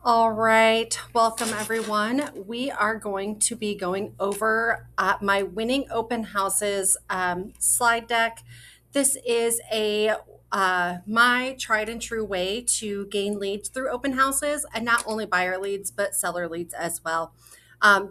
All right, welcome everyone. We are going to be going over my winning open houses slide deck. This is a my tried and true way to gain leads through open houses, and not only buyer leads but seller leads as well.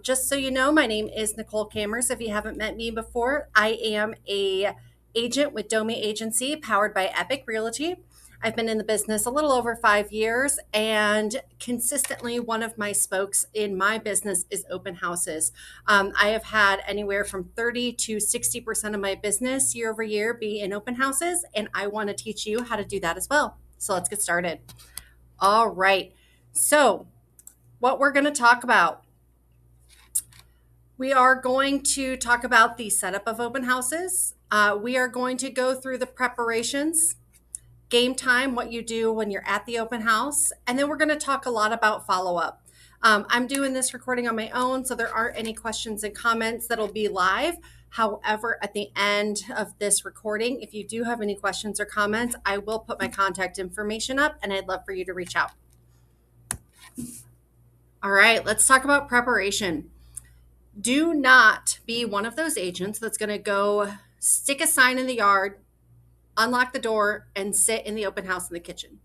Just so you know, my name is Nicole Cammers. If you haven't met me before, I am a agent with Domi Agency, powered by Epic Realty. I've been in the business a little over 5 years, and consistently one of my spokes in my business is open houses. I have had anywhere from 30 to 60% of my business year over year be in open houses, and I want to teach you how to do that as well. So let's get started. All right. So, what we're going to talk about, we are going to talk about the setup of open houses. We are going to go through the preparations, game time, what you do when you're at the open house, and then we're going to talk a lot about follow up. I'm doing this recording on my own, so there aren't any questions and comments that'll be live. However, at the end of this recording, if you do have any questions or comments, I will put my contact information up, and I'd love for you to reach out. All right, let's talk about preparation. Do not be one of those agents that's going to go stick a sign in the yard, unlock the door, and sit in the open house in the kitchen.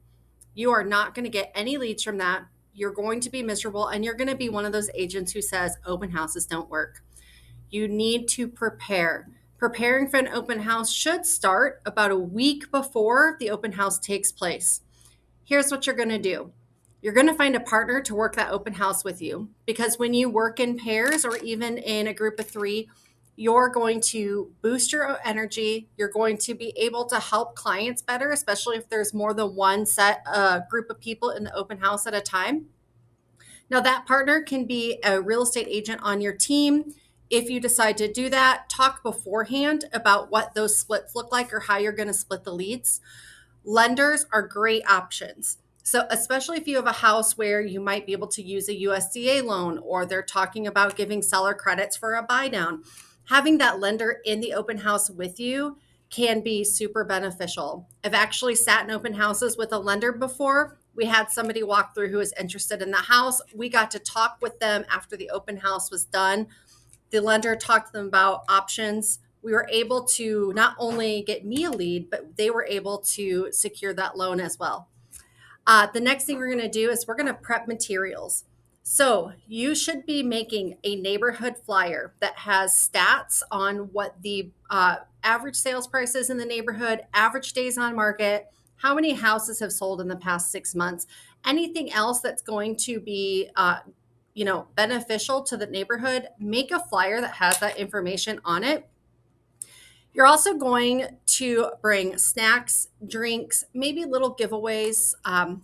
You are not going to get any leads from that. You're going to be miserable, and you're going to be one of those agents who says open houses don't work. You need to prepare. Preparing for an open house should start about a week before the open house takes place. Here's what you're going to do. You're going to find a partner to work that open house with you, because when you work in pairs or even in a group of three, you're going to boost your energy. You're going to be able to help clients better, especially if there's more than one group of people in the open house at a time. Now, that partner can be a real estate agent on your team. If you decide to do that, talk beforehand about what those splits look like or how you're going to split the leads. Lenders are great options. So, especially if you have a house where you might be able to use a USDA loan, or they're talking about giving seller credits for a buy down, having that lender in the open house with you can be super beneficial. I've actually sat in open houses with a lender before. We had somebody walk through who was interested in the house. We got to talk with them after the open house was done. The lender talked to them about options. We were able to not only get me a lead, but they were able to secure that loan as well. The next thing we're going to do is we're going to prep materials. So you should be making a neighborhood flyer that has stats on what the average sales price is in the neighborhood, average days on market, how many houses have sold in the past 6 months, anything else that's going to be beneficial to the neighborhood. Make a flyer that has that information on it. You're also going to bring snacks, drinks, maybe little giveaways,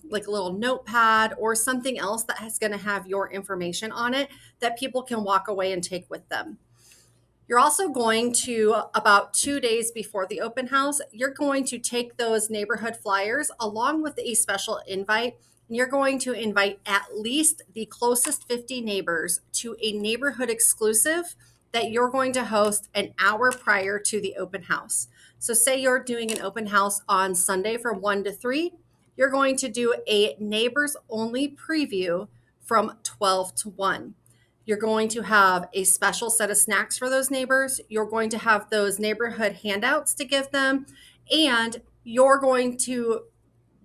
like a little notepad or something else that is going to have your information on it that people can walk away and take with them. You're also going to, about 2 days before the open house, you're going to take those neighborhood flyers along with a special invite, and you're going to invite at least the closest 50 neighbors to a neighborhood exclusive that you're going to host an hour prior to the open house. So say you're doing an open house on Sunday from 1 to 3, you're going to do a neighbors only preview from 12 to 1. You're going to have a special set of snacks for those neighbors. You're going to have those neighborhood handouts to give them, and you're going to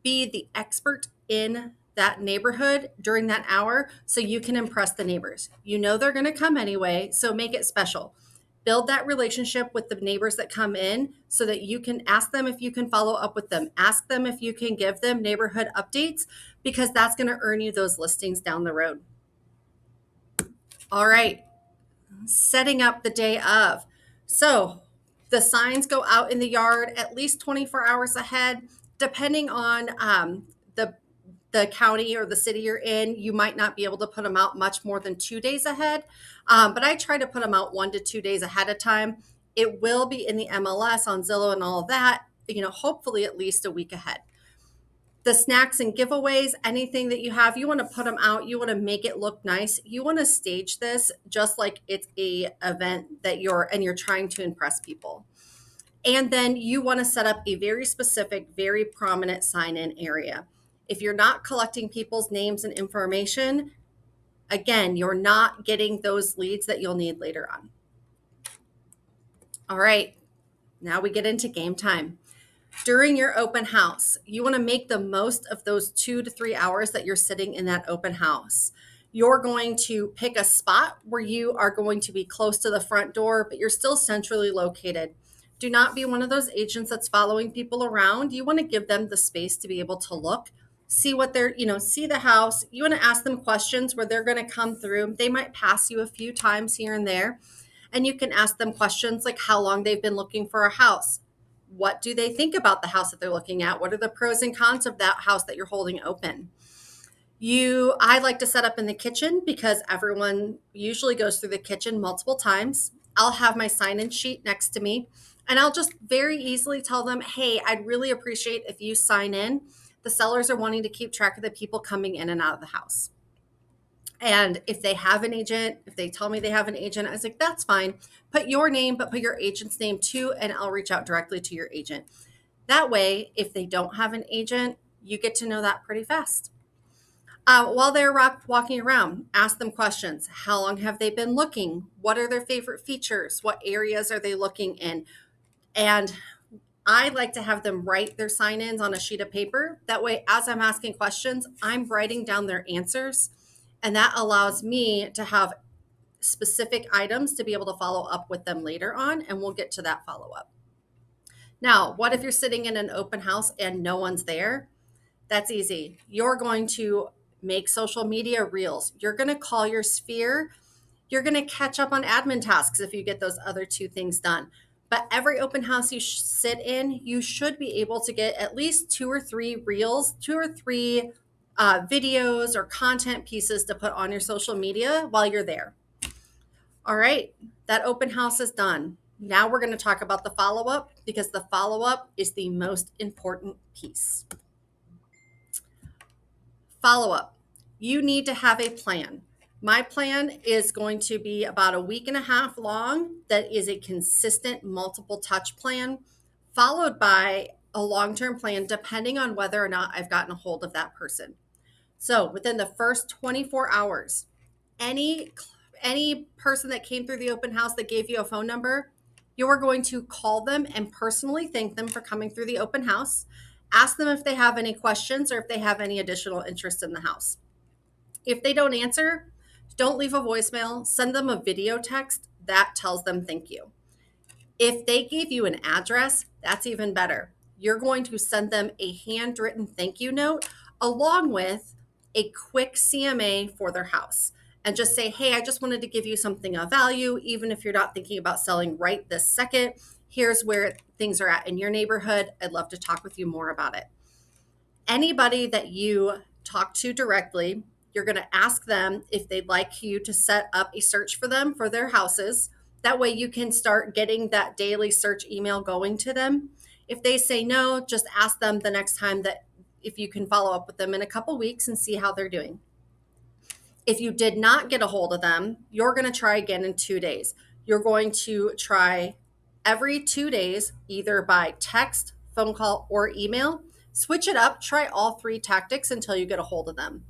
be the expert in that neighborhood during that hour so you can impress the neighbors. You know they're going to come anyway, so make it special. Build that relationship with the neighbors that come in so that you can ask them if you can follow up with them. Ask them if you can give them neighborhood updates, because that's going to earn you those listings down the road. All right, setting up the day of. So the signs go out in the yard at least 24 hours ahead. Depending on the county or the city you're in, you might not be able to put them out much more than 2 days ahead. But I try to put them out 1 to 2 days ahead of time. It will be in the MLS, on Zillow and all of that, hopefully at least a week ahead. The snacks and giveaways, anything that you have, you want to put them out. You want to make it look nice. You want to stage this just like it's a event that you're trying to impress people. And then you want to set up a very specific, very prominent sign-in area. If you're not collecting people's names and information, again, you're not getting those leads that you'll need later on. All right, now we get into game time. During your open house, you want to make the most of those 2 to 3 hours that you're sitting in that open house. You're going to pick a spot where you are going to be close to the front door, but you're still centrally located. Do not be one of those agents that's following people around. You want to give them the space to be able to look, see what they're, see the house. You want to ask them questions where they're going to come through. They might pass you a few times here and there, and you can ask them questions like how long they've been looking for a house. What do they think about the house that they're looking at? What are the pros and cons of that house that you're holding open? I like to set up in the kitchen because everyone usually goes through the kitchen multiple times. I'll have my sign-in sheet next to me, and I'll just very easily tell them, hey, I'd really appreciate if you sign in. The sellers are wanting to keep track of the people coming in and out of the house. And if they have an agent, if they tell me they have an agent, I was like, that's fine. Put your name, but put your agent's name too, and I'll reach out directly to your agent. That way, if they don't have an agent, you get to know that pretty fast. While they're walking around, ask them questions. How long have they been looking? What are their favorite features? What areas are they looking in? And I like to have them write their sign-ins on a sheet of paper. That way, as I'm asking questions, I'm writing down their answers. And that allows me to have specific items to be able to follow up with them later on. And we'll get to that follow-up. Now, what if you're sitting in an open house and no one's there? That's easy. You're going to make social media reels. You're going to call your sphere. You're going to catch up on admin tasks if you get those other two things done. But every open house you sit in, you should be able to get at least 2 or 3 reels, 2 or 3 videos or content pieces to put on your social media while you're there. All right, that open house is done. Now we're going to talk about the follow-up because the follow-up is the most important piece. Follow-up. You need to have a plan. My plan is going to be about a week and a half long. That is a consistent multiple touch plan, followed by a long-term plan, depending on whether or not I've gotten a hold of that person. So within the first 24 hours, any person that came through the open house that gave you a phone number, you are going to call them and personally thank them for coming through the open house. Ask them if they have any questions or if they have any additional interest in the house. If they don't answer, don't leave a voicemail. Send them a video text that tells them thank you. If they gave you an address, that's even better. You're going to send them a handwritten thank you note along with a quick CMA for their house. And just say, hey, I just wanted to give you something of value, even if you're not thinking about selling right this second. Here's where things are at in your neighborhood. I'd love to talk with you more about it. Anybody that you talk to directly, you're going to ask them if they'd like you to set up a search for them for their houses. That way you can start getting that daily search email going to them. If they say no, just ask them the next time that if you can follow up with them in a couple weeks and see how they're doing. If you did not get a hold of them, you're going to try again in 2 days. You're going to try every 2 days, either by text, phone call, or email. Switch it up. Try all 3 tactics until you get a hold of them.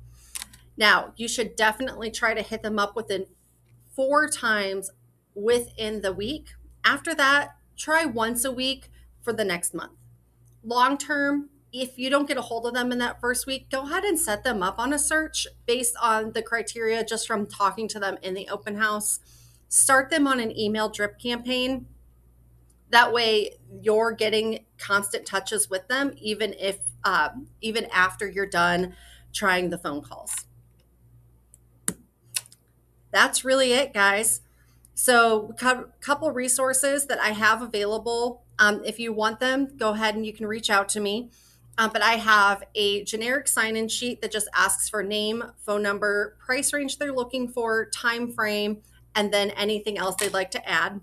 Now, you should definitely try to hit them up within 4 times within the week. After that, try once a week for the next month. Long term, if you don't get a hold of them in that first week, go ahead and set them up on a search based on the criteria just from talking to them in the open house. Start them on an email drip campaign. That way you're getting constant touches with them, even after you're done trying the phone calls. That's really it, guys. So a couple resources that I have available. If you want them, go ahead and you can reach out to me. But I have a generic sign-in sheet that just asks for name, phone number, price range they're looking for, time frame, and then anything else they'd like to add.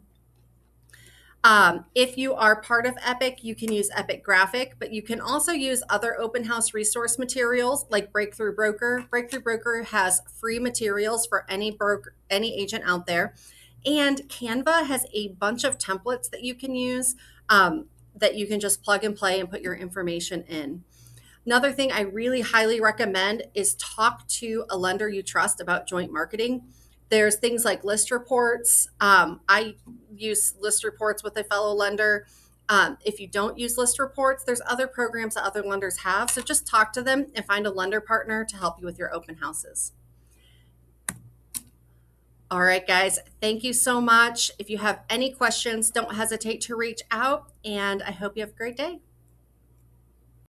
If you are part of Epic, you can use Epic Graphic, but you can also use other open house resource materials like Breakthrough Broker. Breakthrough Broker has free materials for any agent out there. And Canva has a bunch of templates that you can use that you can just plug and play and put your information in. Another thing I really highly recommend is talk to a lender you trust about joint marketing. There's things like list reports. I use list reports with a fellow lender. If you don't use list reports, there's other programs that other lenders have. So just talk to them and find a lender partner to help you with your open houses. All right, guys, thank you so much. If you have any questions, don't hesitate to reach out, and I hope you have a great day.